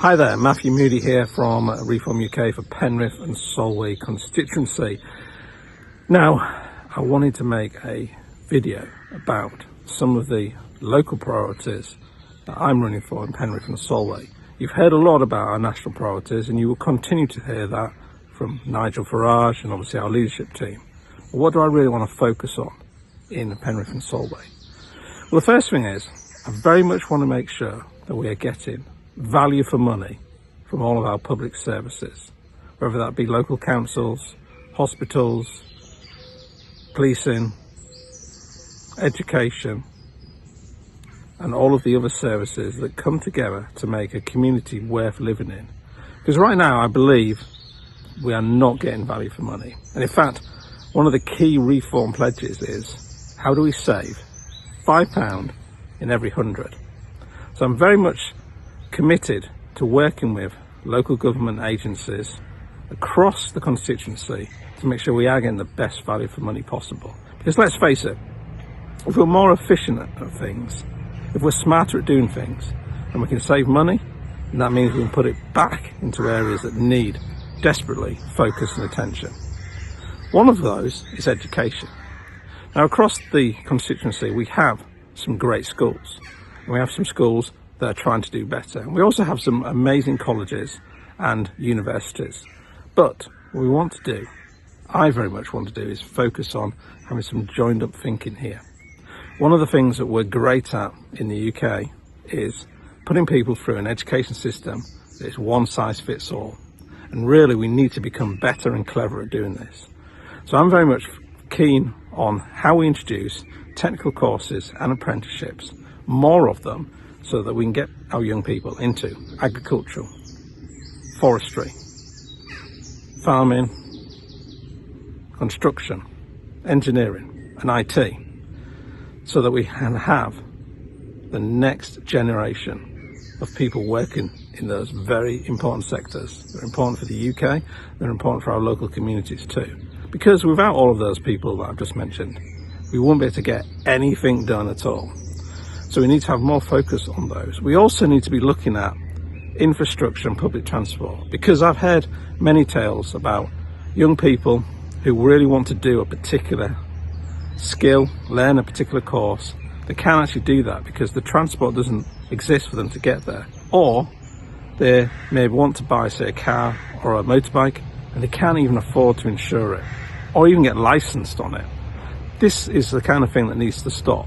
Hi there, Matthew Moody here from ReformUK for Penrith and Solway constituency. Now, I wanted to make a video about some of the local priorities that I'm running for in Penrith and Solway. You've heard a lot about our national priorities and you will continue to hear that from Nigel Farage and obviously our leadership team. But what do I really want to focus on in Penrith and Solway? Well, the first thing is, I very much want to make sure that we are getting value for money from all of our public services, whether that be local councils, hospitals, policing, education, and all of the other services that come together to make a community worth living in. Because right now I believe we are not getting value for money. And in fact, one of the key reform pledges is, how do we save £5 in every 100? So I'm very much committed to working with local government agencies across the constituency to make sure we are getting the best value for money possible. Because let's face it, if we're more efficient at things, if we're smarter at doing things, and we can save money, and that means we can put it back into areas that need desperately focus and attention. One of those is education. Now, across the constituency we have some great schools. We have some schools that are trying to do better. And we also have some amazing colleges and universities. But what we want to do, I very much want to do, is focus on having some joined up thinking here. One of the things that we're great at in the UK is putting people through an education system that is one size fits all. And really we need to become better and clever at doing this. So I'm very much keen on how we introduce technical courses and apprenticeships, more of them, so that we can get our young people into agricultural, forestry, farming, construction, engineering and IT, so that we can have the next generation of people working in those very important sectors. They're important for the UK, they're important for our local communities too. Because without all of those people that I've just mentioned, we won't be able to get anything done at all. So we need to have more focus on those. We also need to be looking at infrastructure and public transport, because I've heard many tales about young people who really want to do a particular skill, learn a particular course. They can't actually do that because the transport doesn't exist for them to get there. Or they may want to buy, say, a car or a motorbike and they can't even afford to insure it or even get licensed on it. This is the kind of thing that needs to stop.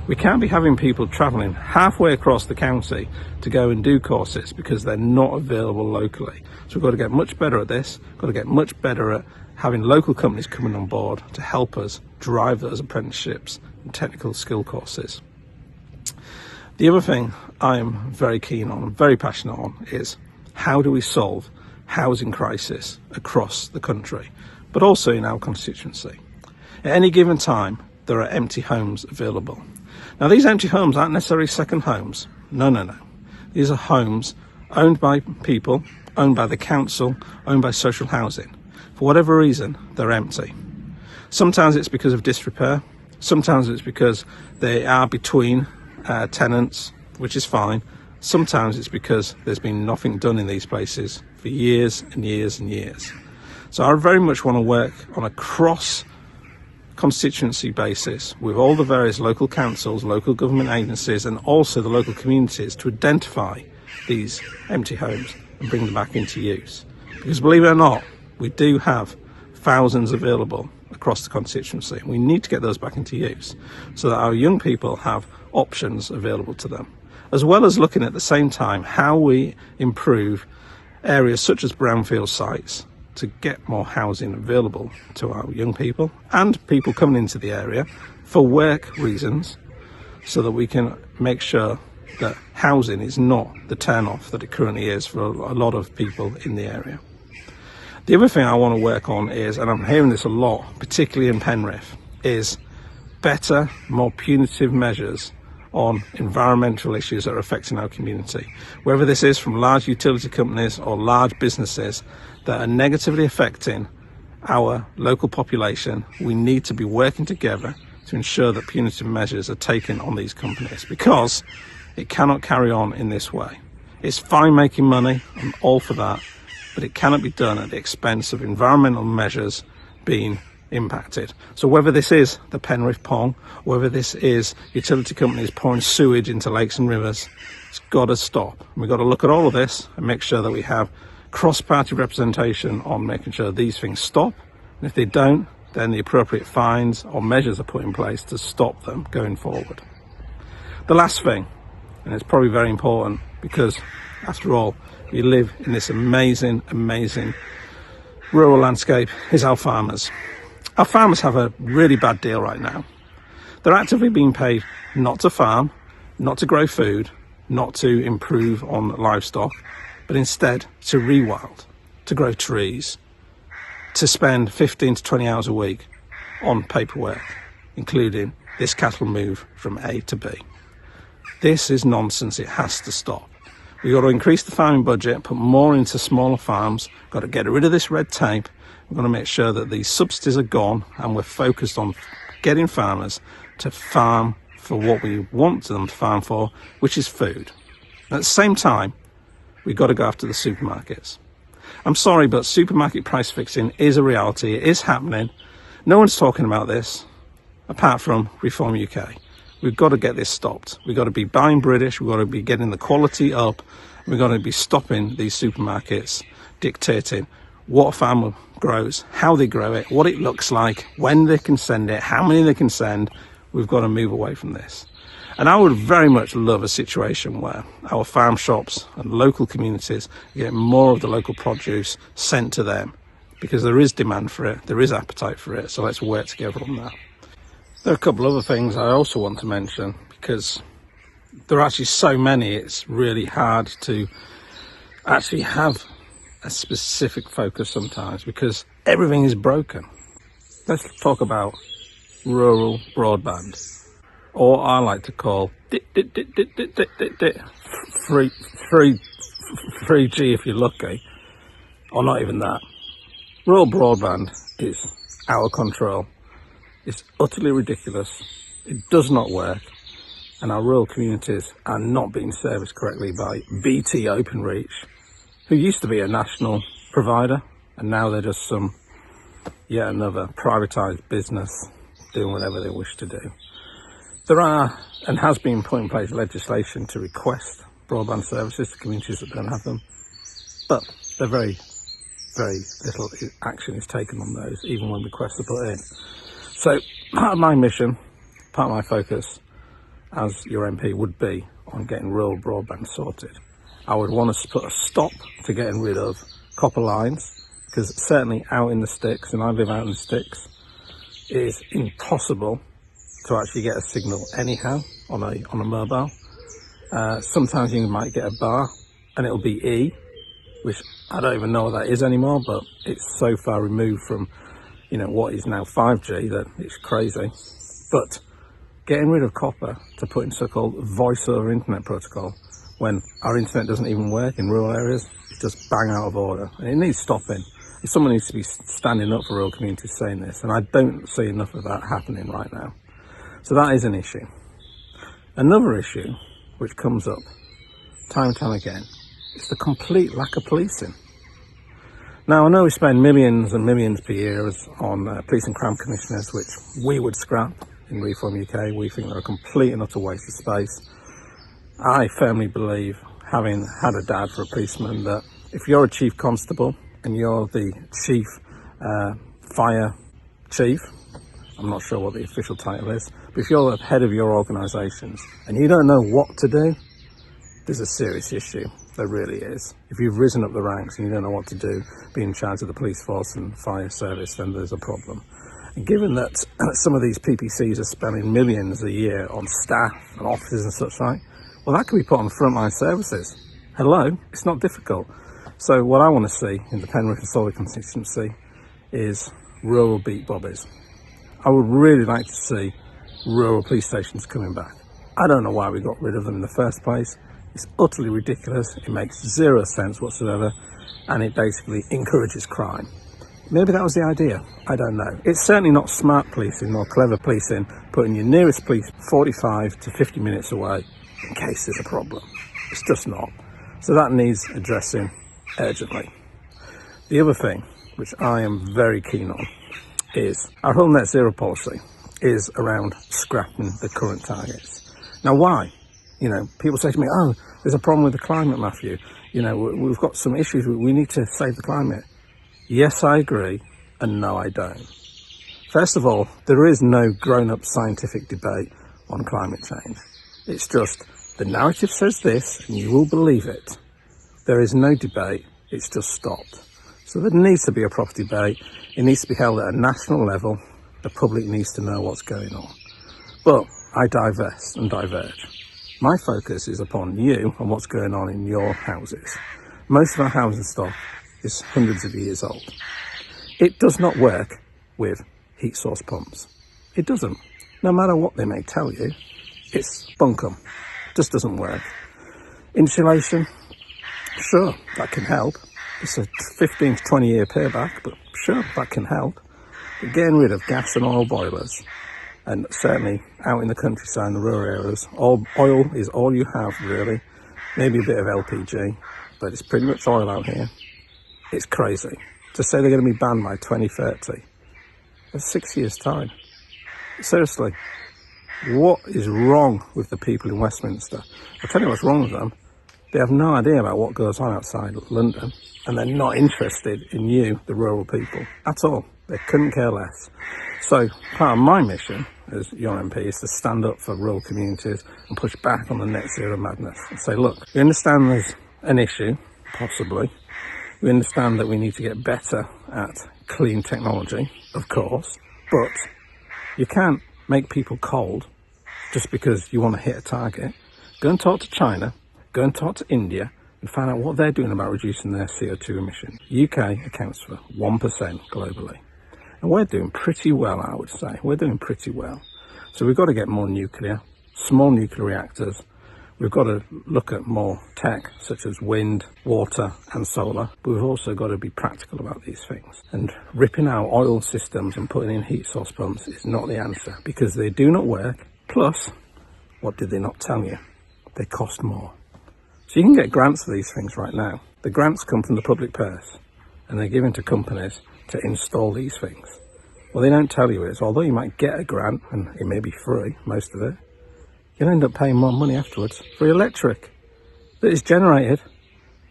We can't be having people travelling halfway across the county to go and do courses because they're not available locally. So we've got to get much better at this, got to get much better at having local companies coming on board to help us drive those apprenticeships and technical skill courses. The other thing I am very keen on and very passionate on is, how do we solve housing crisis across the country, but also in our constituency? At any given time, there are empty homes available. Now, these empty homes aren't necessarily second homes. No. These are homes owned by people, owned by the council, owned by social housing. For whatever reason, they're empty. Sometimes it's because of disrepair. Sometimes it's because they are between tenants, which is fine. Sometimes it's because there's been nothing done in these places for years and years and years. So I very much want to work on a constituency basis with all the various local councils, local government agencies and also the local communities to identify these empty homes and bring them back into use. Because believe it or not, we do have thousands available across the constituency. We need to get those back into use so that our young people have options available to them, as well as looking at the same time how we improve areas such as brownfield sites to get more housing available to our young people and people coming into the area for work reasons, so that we can make sure that housing is not the turn-off that it currently is for a lot of people in the area. The other thing I want to work on is, and I'm hearing this a lot, particularly in Penrith, is better, more punitive measures on environmental issues that are affecting our community. Whether this is from large utility companies or large businesses that are negatively affecting our local population, we need to be working together to ensure that punitive measures are taken on these companies, because it cannot carry on in this way. It's fine making money, I'm all for that, but it cannot be done at the expense of environmental measures being impacted. So whether this is the Penrith Pong, whether this is utility companies pouring sewage into lakes and rivers, it's got to stop. And we've got to look at all of this and make sure that we have cross-party representation on making sure these things stop. And if they don't, then the appropriate fines or measures are put in place to stop them going forward. The last thing, and it's probably very important because after all, we live in this amazing rural landscape, is our farmers. Our farmers have a really bad deal right now. They're actively being paid not to farm, not to grow food, not to improve on livestock, but instead to rewild, to grow trees, to spend 15 to 20 hours a week on paperwork, including this cattle move from A to B. This is nonsense. It has to stop. We've got to increase the farming budget, put more into smaller farms, got to get rid of this red tape. We've got to make sure that these subsidies are gone and we're focused on getting farmers to farm for what we want them to farm for, which is food. At the same time, we've got to go after the supermarkets. I'm sorry, but supermarket price fixing is a reality. It is happening. No one's talking about this apart from ReformUK. We've got to get this stopped. We've got to be buying British. We've got to be getting the quality up. We've got to be stopping these supermarkets dictating what a farmer grows, how they grow it, what it looks like, when they can send it, how many they can send. We've got to move away from this. And I would very much love a situation where our farm shops and local communities get more of the local produce sent to them, because there is demand for it, there is appetite for it, so let's work together on that. There are a couple other things I also want to mention, because there are actually so many, it's really hard to actually have a specific focus sometimes because everything is broken. Let's talk about rural broadband, or I like to call 3G if you're lucky, or not even that. Rural broadband is out of control. It's utterly ridiculous. It does not work, and our rural communities are not being serviced correctly by BT Openreach, who used to be a national provider, and now they're just yet another privatised business doing whatever they wish to do. There are and has been put in place legislation to request broadband services to communities that don't have them, but they're very little action is taken on those, even when requests are put in. So part of my mission, part of my focus as your MP would be on getting rural broadband sorted. I would want to put a stop to getting rid of copper lines, because certainly out in the sticks, and I live out in the sticks, it is impossible to actually get a signal anyhow on a mobile. Sometimes you might get a bar and it'll be E, which I don't even know what that is anymore, but it's so far removed from what is now 5G that it's crazy. But getting rid of copper to put in so-called voice over internet protocol, when our internet doesn't even work in rural areas, it's just bang out of order, and it needs stopping. And someone needs to be standing up for rural communities saying this, and I don't see enough of that happening right now. So that is an issue. Another issue which comes up time and time again is the complete lack of policing. Now, I know we spend millions and millions per year on police and crime commissioners, which we would scrap in ReformUK. We think they're a complete and utter waste of space. I firmly believe, having had a dad for a policeman, that if you're a chief constable and you're the chief fire chief, I'm not sure what the official title is, but if you're the head of your organisations and you don't know what to do, there's a serious issue. There really is. If you've risen up the ranks and you don't know what to do, be in charge of the police force and fire service, then there's a problem. And given that some of these PPCs are spending millions a year on staff and officers and such like, well, that can be put on frontline services. Hello, it's not difficult. So what I want to see in the Penrith Solway constituency is rural beat bobbies. I would really like to see rural police stations coming back. I don't know why we got rid of them in the first place. It's utterly ridiculous. It makes zero sense whatsoever, and it basically encourages crime. Maybe that was the idea. I don't know. It's certainly not smart policing nor clever policing, putting your nearest police 45 to 50 minutes away in case there's a problem. It's just not. So that needs addressing urgently. The other thing, which I am very keen on, is our whole net zero policy is around scrapping the current targets. Now, why? You know, people say to me, oh, there's a problem with the climate, Matthew. You know, we've got some issues. We need to save the climate. Yes, I agree. And no, I don't. First of all, there is no grown-up scientific debate on climate change. It's just the narrative says this and you will believe it. There is no debate. It's just stopped. So there needs to be a proper debate. It needs to be held at a national level. The public needs to know what's going on. But I divest and diverge. My focus is upon you and what's going on in your houses. Most of our housing stock is hundreds of years old. It does not work with heat source pumps. It doesn't. No matter what they may tell you, it's bunkum. Just doesn't work. Insulation, sure, that can help. It's a 15 to 20 year payback, but sure, that can help. But getting rid of gas and oil boilers, and certainly out in the countryside and the rural areas, oil is all you have really. Maybe a bit of LPG, but it's pretty much oil out here. It's crazy. To say they're going to be banned by 2030, that's 6 years' time. Seriously, what is wrong with the people in Westminster? I'll tell you what's wrong with them. They have no idea about what goes on outside London, and they're not interested in you, the rural people, at all. They couldn't care less. So part of my mission as your MP is to stand up for rural communities and push back on the net zero madness and say, look, we understand there's an issue, possibly. We understand that we need to get better at clean technology, of course, but you can't make people cold just because you want to hit a target. Go and talk to China, go and talk to India and find out what they're doing about reducing their CO2 emissions. UK accounts for 1% globally. And we're doing pretty well, I would say. We're doing pretty well. So we've got to get more nuclear, small nuclear reactors. We've got to look at more tech, such as wind, water and solar. But we've also got to be practical about these things. And ripping out oil systems and putting in heat source pumps is not the answer, because they do not work. Plus, what did they not tell you? They cost more. So you can get grants for these things right now. The grants come from the public purse, and they're given to companies to install these things. What they don't tell you is, although you might get a grant, and it may be free, most of it, you'll end up paying more money afterwards for electric that is generated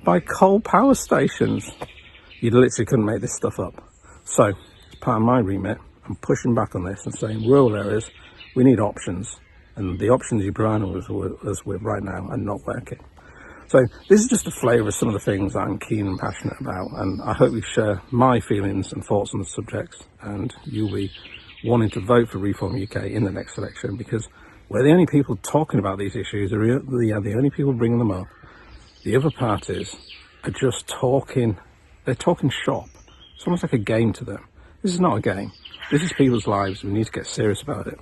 by coal power stations. You literally couldn't make this stuff up. So, as part of my remit, I'm pushing back on this and saying, rural areas, we need options. And the options you're providing us with right now are not working. So this is just a flavour of some of the things that I'm keen and passionate about, and I hope you share my feelings and thoughts on the subjects, and you'll be wanting to vote for ReformUK in the next election, because we're the only people talking about these issues, we are the only people bringing them up. The other parties are just talking, they're talking shop. It's almost like a game to them. This is not a game. This is people's lives. We need to get serious about it.